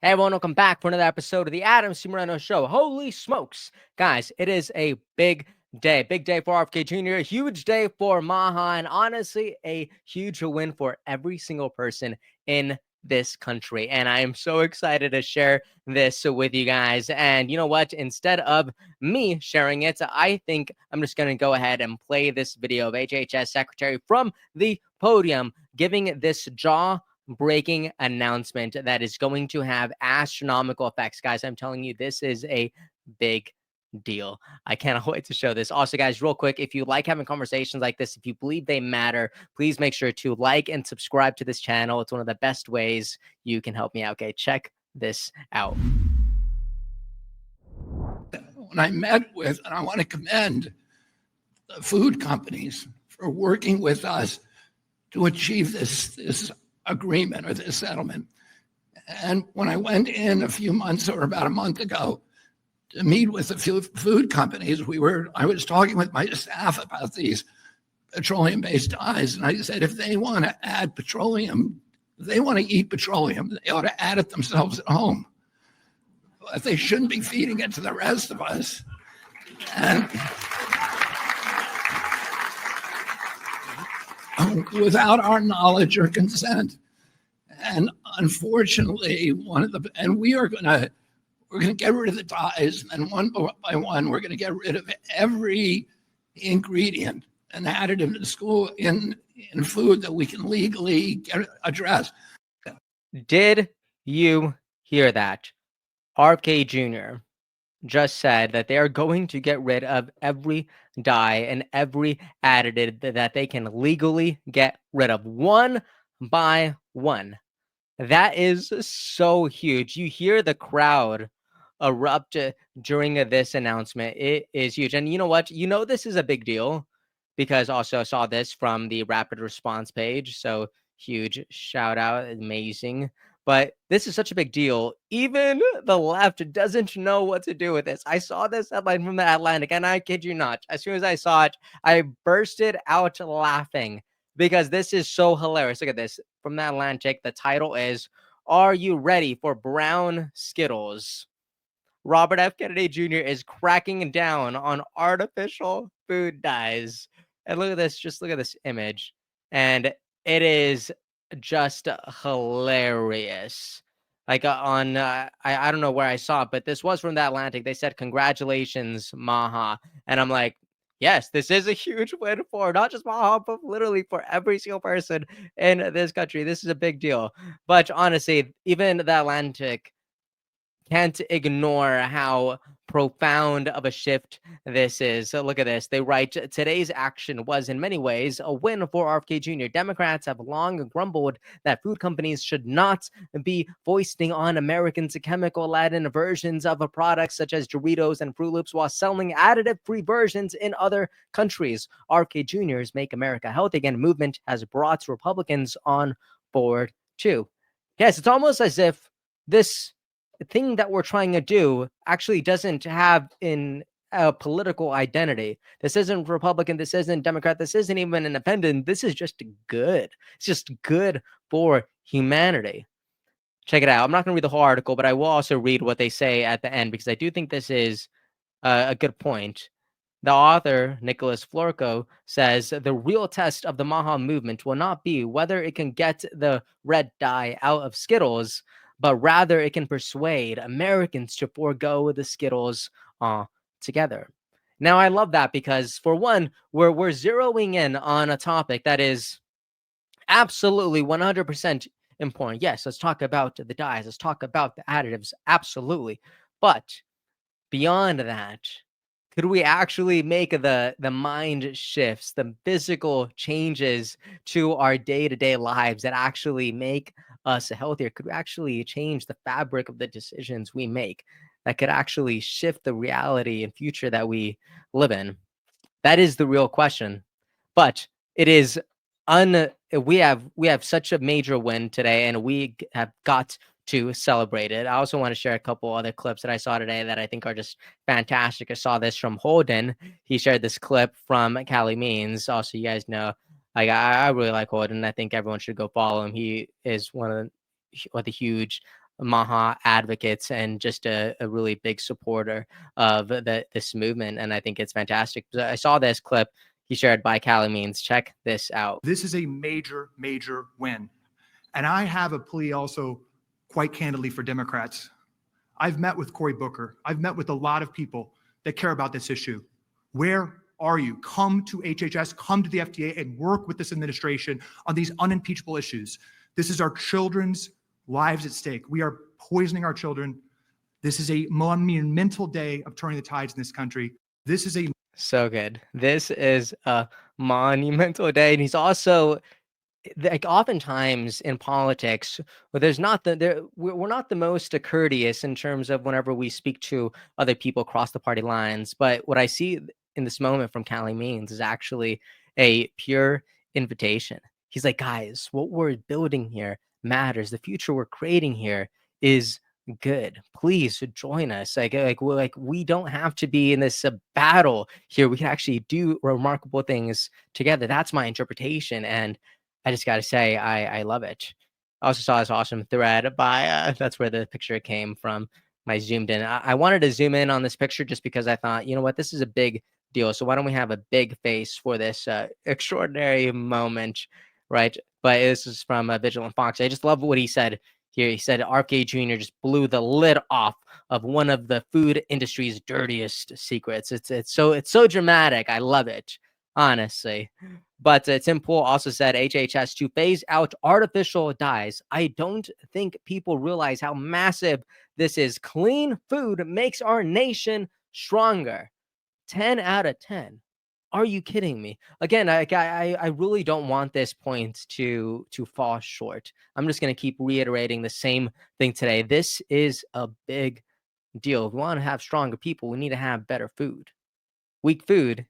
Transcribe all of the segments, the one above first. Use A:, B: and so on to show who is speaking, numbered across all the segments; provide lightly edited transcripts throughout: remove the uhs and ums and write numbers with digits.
A: Hey everyone, welcome back for another episode of the Moreno Show. Holy smokes, guys, it is a big day for RFK Jr., a huge day for MAHA, and honestly, a huge win for every single person in this country. And I am so excited to share this with you guys. And you know what? Instead of me sharing it, I think I'm just going to go ahead and play this video of HHS Secretary from the podium giving this breaking announcement that is going to have astronomical effects. Guys, I'm telling you, this is a big deal. I cannot wait to show this. Also, guys, real quick, if you like having conversations like this, if you believe they matter, please make sure to like and subscribe to this channel. It's one of the best ways you can help me out. Okay, check this out.
B: When I met with, and I want to commend the food companies for working with us to achieve this agreement or this settlement. And when I went in a few months or about a month ago to meet with the food companies, I was talking with my staff about these petroleum-based dyes, and I said, if they want to add petroleum, if they want to eat petroleum, they ought to add it themselves at home. But they shouldn't be feeding it to the rest of us. And without our knowledge or consent. And unfortunately, we're going to get rid of the dyes, and one by one, we're going to get rid of every ingredient and additive in food that we can legally address.
A: Did you hear that? RFK Jr. just said that they are going to get rid of every dye and every additive that they can legally get rid of one by one. That is so huge. You hear the crowd erupt during this announcement. It is huge. And you know what? You know this is a big deal because also saw this from the rapid response page. So huge shout out. Amazing. But this is such a big deal. Even the left doesn't know what to do with this. I saw this headline from the Atlantic, and I kid you not. As soon as I saw it, I bursted out laughing because this is so hilarious. Look at this from the Atlantic. The title is, "Are you ready for brown Skittles?" Robert F. Kennedy Jr. is cracking down on artificial food dyes. And look at this. Just look at this image. And it is just hilarious. Like I don't know where I saw it, but this was from the Atlantic. They said, "Congratulations, Maha." And I'm like, yes, this is a huge win for not just Maha, but literally for every single person in this country. This is a big deal. But honestly, even the Atlantic can't ignore how profound of a shift this is. So look at this. They write, "Today's action was in many ways a win for RFK Jr. Democrats have long grumbled that food companies should not be foisting on Americans chemical-laden versions of a products such as Doritos and Fruit Loops while selling additive-free versions in other countries. RFK Jr.'s Make America Healthy Again movement has brought Republicans on board too." Yes, it's almost as if this thing that we're trying to do actually doesn't have a political identity. This isn't Republican. This isn't Democrat. This isn't even independent. This is just good. It's just good for humanity. Check it out. I'm not going to read the whole article, but I will also read what they say at the end because I do think this is a good point. The author, Nicholas Florco, says the real test of the MAHA movement will not be whether it can get the red dye out of Skittles, but rather it can persuade Americans to forego the Skittles together. Now, I love that because, for one, we're zeroing in on a topic that is absolutely 100% important. Yes, let's talk about the dyes. Let's talk about the additives. Absolutely. But beyond that, could we actually make the mind shifts, the physical changes to our day-to-day lives that actually make us healthier? Could we actually change the fabric of the decisions we make that could actually shift the reality and future that we live in? That is the real question. But it is we have such a major win today, and we have got to celebrate it. I also want to share a couple other clips that I saw today that I think are just fantastic. I saw this from Holden. He shared this clip from Cali Means. Also, you guys know, like I really like Holden. I think everyone should go follow him. He is one of the huge MAHA advocates and just a really big supporter of this movement. And I think it's fantastic. I saw this clip he shared by Cali Means. Check this out.
C: This is a major, major win. And I have a plea also, quite candidly, for Democrats. I've met with Cory Booker. I've met with a lot of people that care about this issue. Where are you? Come to HHS, come to the FDA, and work with this administration on these unimpeachable issues. This is our children's lives at stake. We are poisoning our children. This is a monumental day of turning the tides in this country. This is a
A: So good. This is a monumental day. And he's also like oftentimes in politics, well, there's not we're not the most courteous in terms of whenever we speak to other people across the party lines. But what I see in this moment from Cali Means is actually a pure invitation. He's like, guys, what we're building here matters. The future we're creating here is good. Please join us. We don't have to be in this battle here. We can actually do remarkable things together. That's my interpretation, and I just got to say, I love it. I also saw this awesome thread by, that's where the picture came from. I zoomed in. I wanted to zoom in on this picture just because I thought, you know what, this is a big deal. So why don't we have a big face for this extraordinary moment, right? But this is from Vigilant Fox. I just love what he said here. He said RFK Jr. just blew the lid off of one of the food industry's dirtiest secrets. It's so dramatic. I love it, honestly. But Tim Pool also said HHS to phase out artificial dyes. I don't think people realize how massive this is. Clean food makes our nation stronger. 10 out of 10. Are you kidding me? Again, I really don't want this point to fall short. I'm just going to keep reiterating the same thing today. This is a big deal. If we want to have stronger people, we need to have better food. Weak food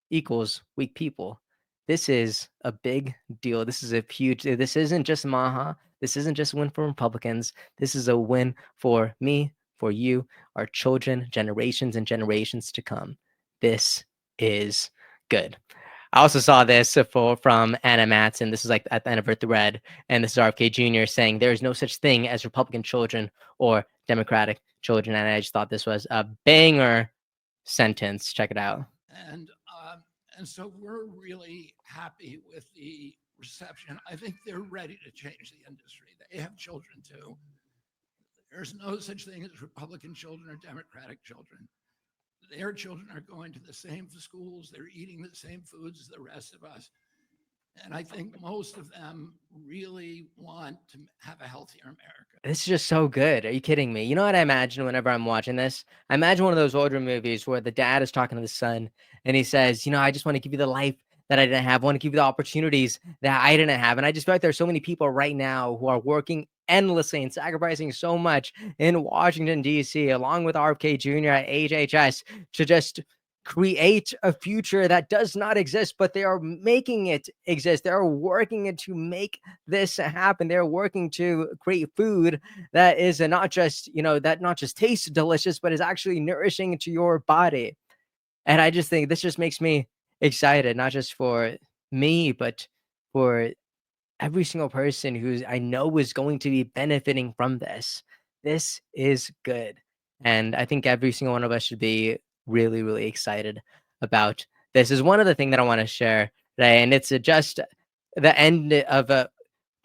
A: equals weak people. This is a big deal. This is a huge, this isn't just MAHA. This isn't just a win for Republicans. This is a win for me, for you, our children, generations and generations to come. This is good. I also saw this from Anna Matson. This is like at the end of her thread. And this is RFK Jr. saying there is no such thing as Republican children or Democratic children. And I just thought this was a banger sentence. Check it out.
B: And so we're really happy with the reception. I think they're ready to change the industry. They have children too. There's no such thing as Republican children or Democratic children. Their children are going to the same schools. They're eating the same foods as the rest of us. And I think most of them really want to have a healthier America.
A: This is just so good. Are you kidding me? You know what I imagine whenever I'm watching this? I imagine one of those older movies where the dad is talking to the son and he says, you know, I just want to give you the life that I didn't have. I want to give you the opportunities that I didn't have. And I just feel like there's so many people right now who are working endlessly and sacrificing so much in Washington, D.C., along with RFK Jr. at HHS to just create a future that does not exist, but they are making it exist. They're working to make this happen. They're working to create food that is not just, you know, that not just tastes delicious, but is actually nourishing to your body. And I just think this just makes me excited, not just for me, but for every single person who I know is going to be benefiting from this. This is good. And I think every single one of us should be really, really excited about this. Is one other thing that I want to share today, and it's just the end of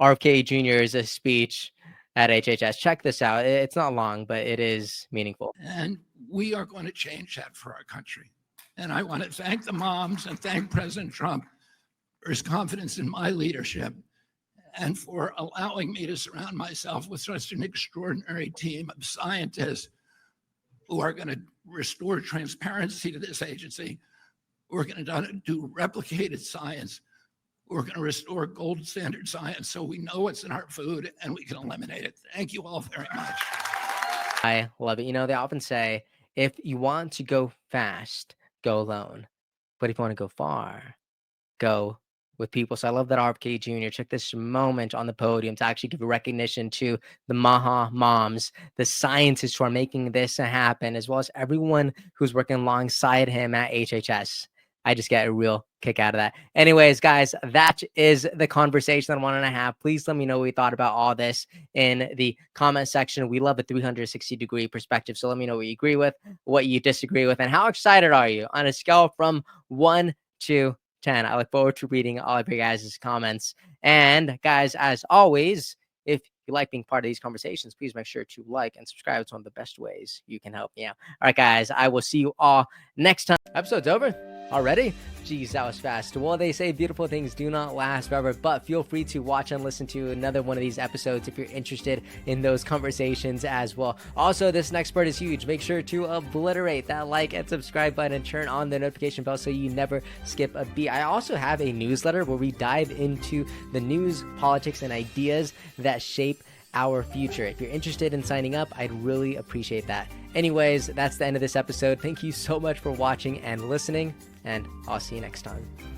A: RFK Jr.'s speech at HHS. Check this out. It's not long, but it is meaningful.
B: And we are going to change that for our country. And I want to thank the moms and thank President Trump for his confidence in my leadership and for allowing me to surround myself with such an extraordinary team of scientists who are going to restore transparency to this agency. We're going to do replicated science. We're going to restore gold standard science so we know what's in our food and we can eliminate it. Thank you all very much.
A: I love it. You know, they often say, if you want to go fast, go alone. But if you want to go far, go with people. So I love that RFK Jr. took this moment on the podium to actually give recognition to the MAHA moms, the scientists who are making this happen, as well as everyone who's working alongside him at HHS. I just get a real kick out of that. Anyways, guys, that is the conversation that I wanted to have. Please let me know what you thought about all this in the comment section. We love a 360-degree perspective. So let me know what you agree with, what you disagree with, and how excited are you on a scale from 1 to 10. I look forward to reading all of your guys' comments. And guys, as always, if you like being part of these conversations, please make sure to like and subscribe. It's one of the best ways you can help me out. All right, guys, I will see you all next time. Episode's over already? Jeez, that was fast. Well, they say beautiful things do not last forever, but feel free to watch and listen to another one of these episodes if you're interested in those conversations as well. Also, this next part is huge. Make sure to obliterate that like and subscribe button and turn on the notification bell so you never skip a beat. I also have a newsletter where we dive into the news, politics, and ideas that shape our future. If you're interested in signing up, I'd really appreciate that. Anyways, that's the end of this episode. Thank you so much for watching and listening, and I'll see you next time.